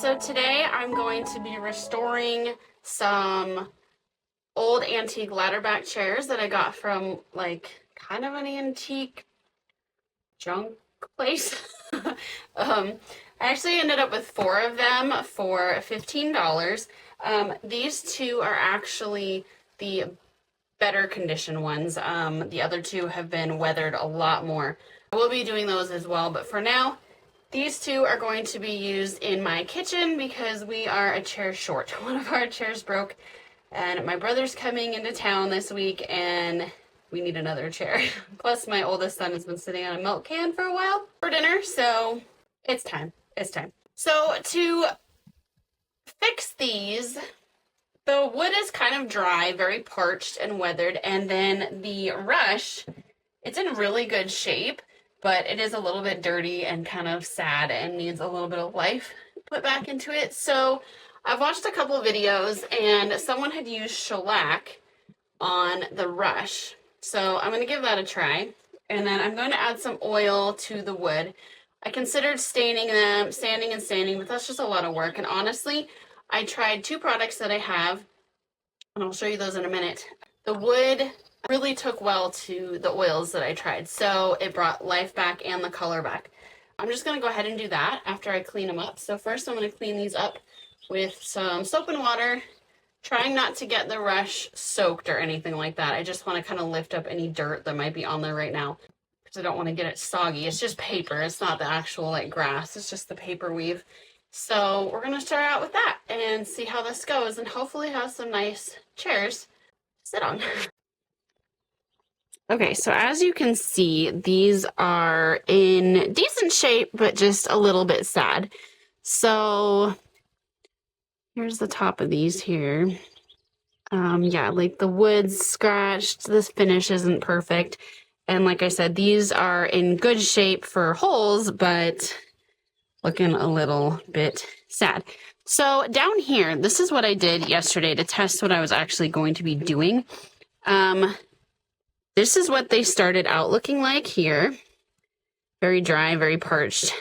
So today I'm going to be restoring some old antique ladderback chairs that I got from like kind of an antique junk place. I actually ended up with 4 of them for $15. These 2 are actually the better condition ones. The other 2 have been weathered a lot more. I will be doing those as well, but for now, these 2 are going to be used in my kitchen because we are a chair short. One of our chairs broke and my brother's coming into town this week and we need another chair. Plus my oldest son has been sitting on a milk can for a while for dinner, so it's time. It's time. So to fix these, the wood is kind of dry, very parched and weathered, and then the rush, it's in really good shape, but it is a little bit dirty and kind of sad and needs a little bit of life put back into it. So I've watched a couple of videos and someone had used shellac on the rush. So I'm going to give that a try. And then I'm going to add some oil to the wood. I considered staining them, sanding and staining, but that's just a lot of work. And honestly, I tried 2 products that I have, and I'll show you those in a minute. The wood really took well to the oils that I tried, so it brought life back and the color back. I'm just going to go ahead and do that after I clean them up. So first I'm going to clean these up with some soap and water, trying not to get the rush soaked or anything like that. I just want to kind of lift up any dirt that might be on there right now because I don't want to get it soggy. It's just paper. It's not the actual like grass. It's just the paper weave. So we're going to start out with that and see how this goes and hopefully have some nice chairs to sit on. Okay, so as you can see, these are in decent shape, but just a little bit sad. So here's the top of these here. Yeah, like the wood's scratched, this finish isn't perfect. And like I said, these are in good shape for holes, but looking a little bit sad. So down here, this is what I did yesterday to test what I was actually going to be doing. This is what they started out looking like here. Very dry, very parched.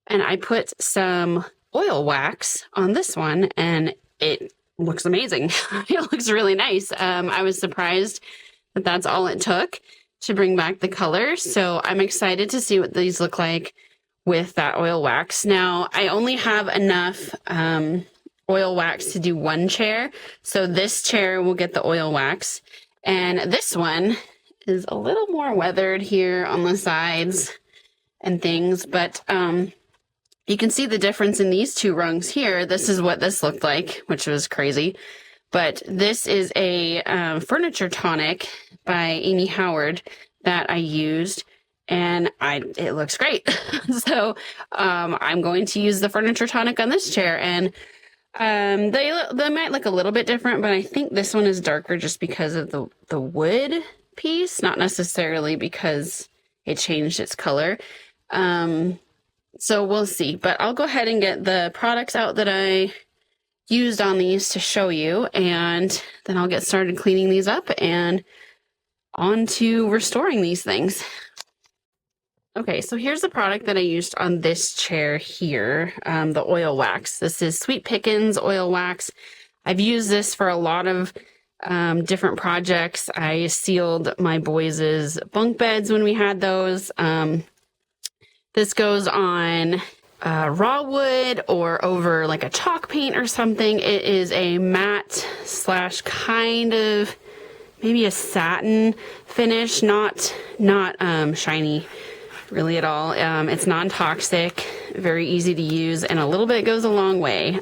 And I put some oil wax on this one and it looks amazing. It looks really nice. I was surprised that that's all it took to bring back the color. So I'm excited to see what these look like with that oil wax. Now, I only have enough oil wax to do 1 chair. So this chair will get the oil wax. And this one is a little more weathered here on the sides and things. But you can see the difference in these 2 rungs here. This is what this looked like, which was crazy. But this is a furniture tonic by Amy Howard that I used. And it looks great. So I'm going to use the furniture tonic on this chair. And they might look a little bit different, but I think this one is darker just because of the wood piece, not necessarily because it changed its color. So we'll see. But I'll go ahead and get the products out that I used on these to show you, and then I'll get started cleaning these up and on to restoring these things. Okay, so here's the product that I used on this chair here, the oil wax. This is Sweet Pickins oil wax. I've used this for a lot of different projects. I sealed my boys' bunk beds when we had those. This goes on raw wood or over like a chalk paint or something. It is a matte / kind of maybe a satin finish, not shiny really at all. It's non-toxic, very easy to use, and a little bit goes a long way.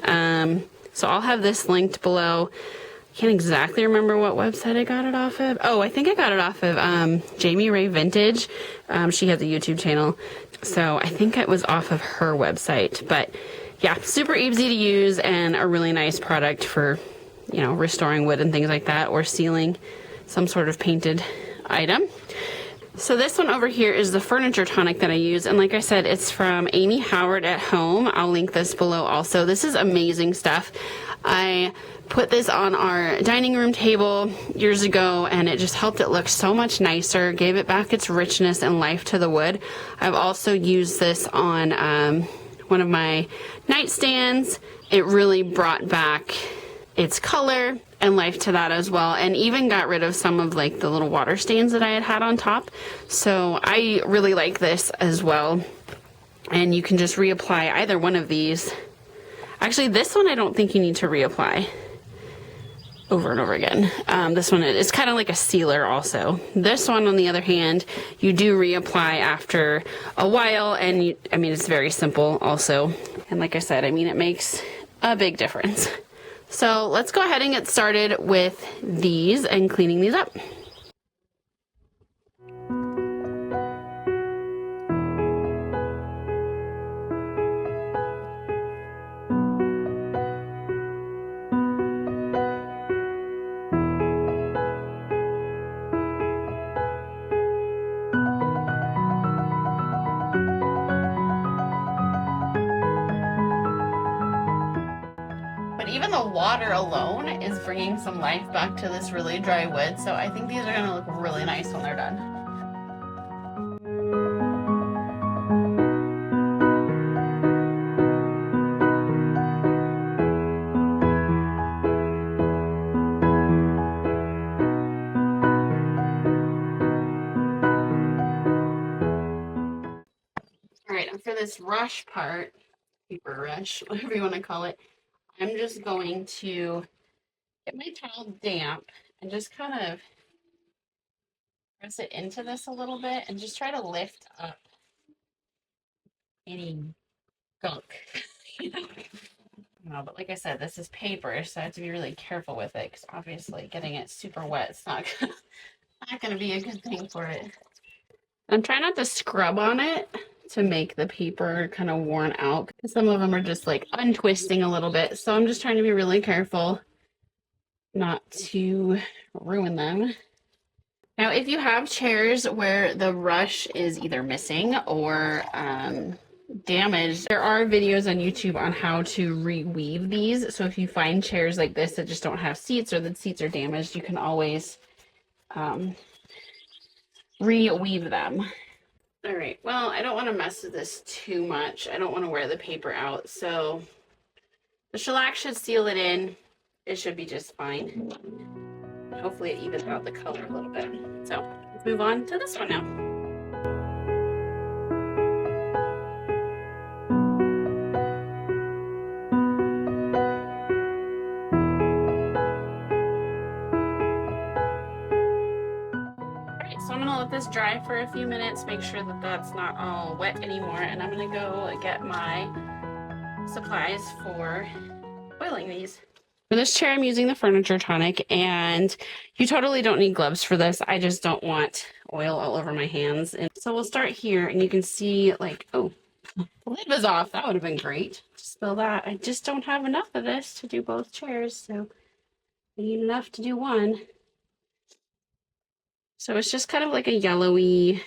So I'll have this linked below. Can't exactly remember what website I got it off of. Oh, I think I got it off of Jamie Ray Vintage. She has a YouTube channel, so I think it was off of her website. But yeah, super easy to use and a really nice product for, you know, restoring wood and things like that, or sealing some sort of painted item. So this one over here is the furniture tonic that I use. And like I said, it's from Amy Howard at Home. I'll link this below also. This is amazing stuff. I put this on our dining room table years ago and it just helped it look so much nicer, gave it back its richness and life to the wood. I've also used this on one of my nightstands. It really brought back its color and life to that as well, and even got rid of some of like the little water stains that I had on top. So I really like this as well. And you can just reapply either one of these. Actually, this one I don't think you need to reapply over and over again. This one is kind of like a sealer also. This one, on the other hand, you do reapply after a while, and I mean, it's very simple also. And like I said, I mean, it makes a big difference. So let's go ahead and get started with these and cleaning these up. Even the water alone is bringing some life back to this really dry wood, so I think these are going to look really nice when they're done. All right, and for this rush part, paper rush, whatever you want to call it, I'm just going to get my towel damp and just kind of press it into this a little bit and just try to lift up any gunk. No, but like I said, this is paper, so I have to be really careful with it, because obviously getting it super wet is not gonna be a good thing for it. I'm trying not to scrub on it to make the paper kind of worn out, because some of them are just like untwisting a little bit. So I'm just trying to be really careful not to ruin them. Now, if you have chairs where the rush is either missing or damaged, there are videos on YouTube on how to reweave these. So if you find chairs like this that just don't have seats, or the seats are damaged, you can always reweave them. All right, well, I don't want to mess with this too much. I don't want to wear the paper out, so the shellac should seal it in. It should be just fine. Hopefully it evens out the color a little bit. So let's move on to this one now. So I'm gonna let this dry for a few minutes, make sure that that's not all wet anymore, and I'm gonna go get my supplies for oiling these. For this chair, I'm using the Furniture Tonic, and you totally don't need gloves for this. I just don't want oil all over my hands. And so we'll start here, and you can see like, oh, the lid was off. That would have been great to spill that. I just don't have enough of this to do both chairs, so I need enough to do one. So it's just kind of like a yellowy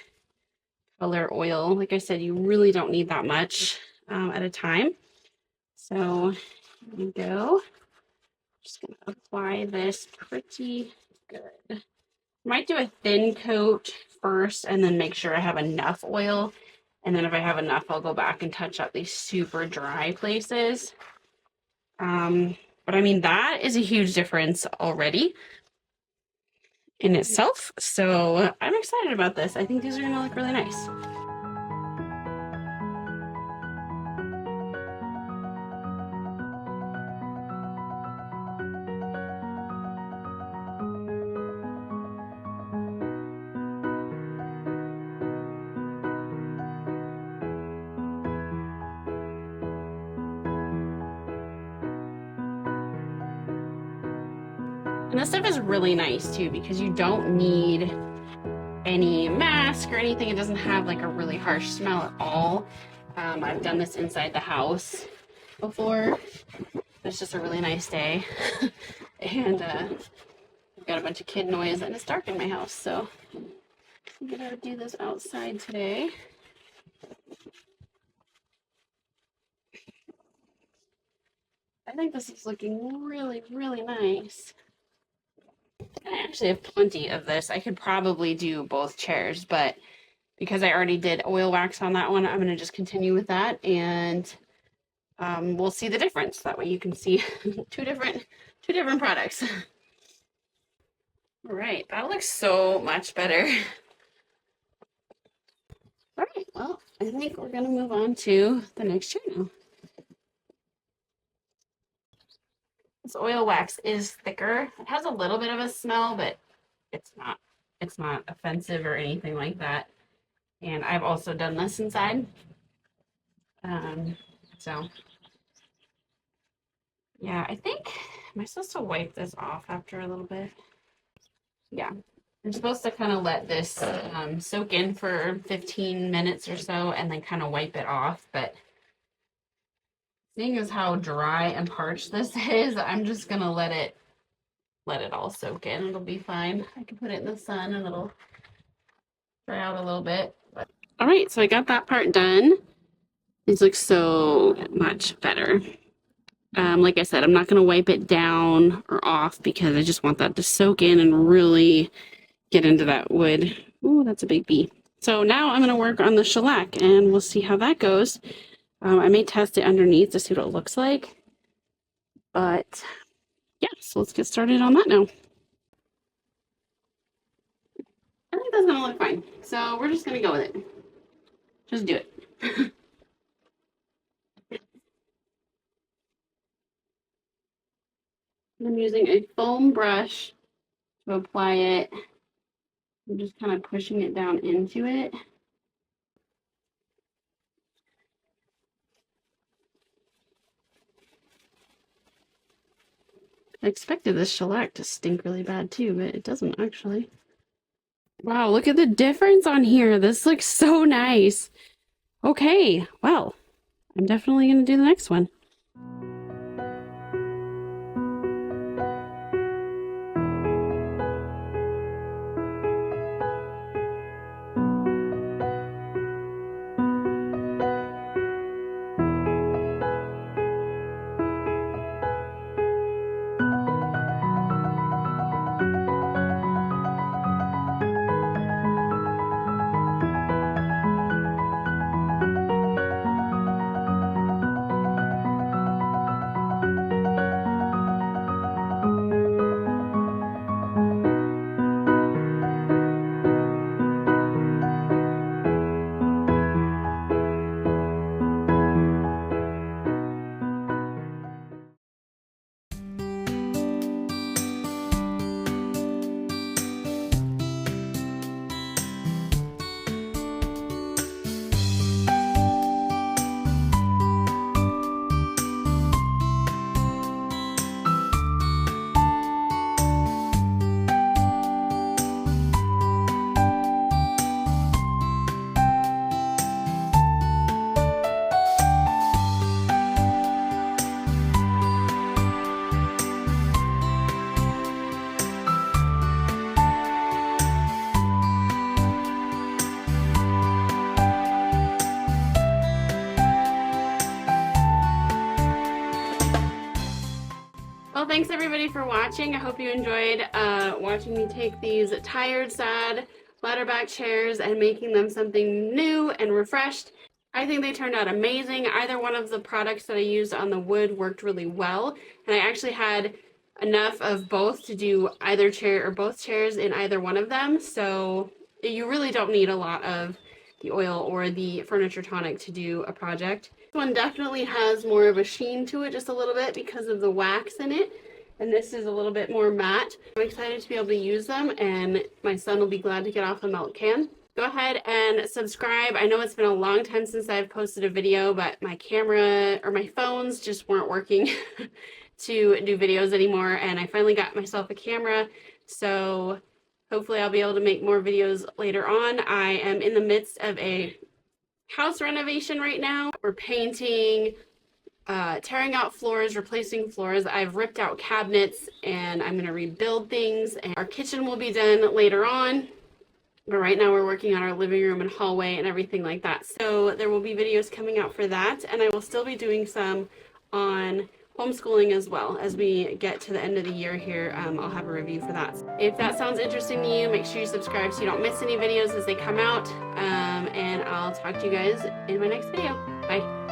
color oil. Like I said, you really don't need that much at a time. So here we go. Just gonna apply this pretty good. Might do a thin coat first and then make sure I have enough oil. And then if I have enough, I'll go back and touch up these super dry places. But I mean, that is a huge difference already in itself. So I'm excited about this. I think these are gonna look really nice. And this stuff is really nice too, because you don't need any mask or anything. It doesn't have like a really harsh smell at all. I've done this inside the house before. It's just a really nice day. And I've got a bunch of kid noise and it's dark in my house, so I'm gonna do this outside today. I think this is looking really, really nice. And I actually have plenty of this. I could probably do both chairs, but because I already did oil wax on that one, I'm going to just continue with that and we'll see the difference. That way you can see two different products. All right, that looks so much better. All right, well, I think we're gonna move on to the next chair now. This oil wax is thicker. It has a little bit of a smell, but it's not offensive or anything like that. And I've also done this inside. So yeah, I think, am I supposed to wipe this off after a little bit? Yeah, I'm supposed to kind of let this soak in for 15 minutes or so and then kind of wipe it off. But seeing as how dry and parched this is, I'm just gonna let it all soak in. It'll be fine. I can put it in the sun and it'll dry out a little bit. But... All right, so I got that part done. These look so much better. Like I said, I'm not gonna wipe it down or off because I just want that to soak in and really get into that wood. Ooh, that's a big bee. So now I'm gonna work on the shellac and we'll see how that goes. I may test it underneath to see what it looks like. But yeah, so let's get started on that now. I think that's gonna look fine. So we're just gonna go with it. Just do it. I'm using a foam brush to apply it. I'm just kind of pushing it down into it. I expected this shellac to stink really bad too, but it doesn't actually. Wow, look at the difference on here. This looks so nice. Okay, well, I'm definitely going to do the next one. Well, thanks everybody for watching. I hope you enjoyed watching me take these tired, sad ladderback chairs and making them something new and refreshed. I think they turned out amazing. Either one of the products that I used on the wood worked really well, and I actually had enough of both to do either chair or both chairs in either one of them, so you really don't need a lot of the oil or the furniture tonic to do a project. This one definitely has more of a sheen to it, just a little bit because of the wax in it, and this is a little bit more matte. I'm excited to be able to use them, and my son will be glad to get off the milk can. Go ahead and subscribe. I know it's been a long time since I've posted a video, but my camera or my phones just weren't working to do videos anymore, and I finally got myself a camera, so hopefully I'll be able to make more videos later on. I am in the midst of a house renovation right now. We're painting, tearing out floors, replacing floors. I've ripped out cabinets and I'm gonna rebuild things, and our kitchen will be done later on. But right now we're working on our living room and hallway and everything like that. So there will be videos coming out for that, and I will still be doing some on homeschooling as well. As we get to the end of the year here, I'll have a review for that. If that sounds interesting to you, make sure you subscribe so you don't miss any videos as they come out, and I'll talk to you guys in my next video. Bye.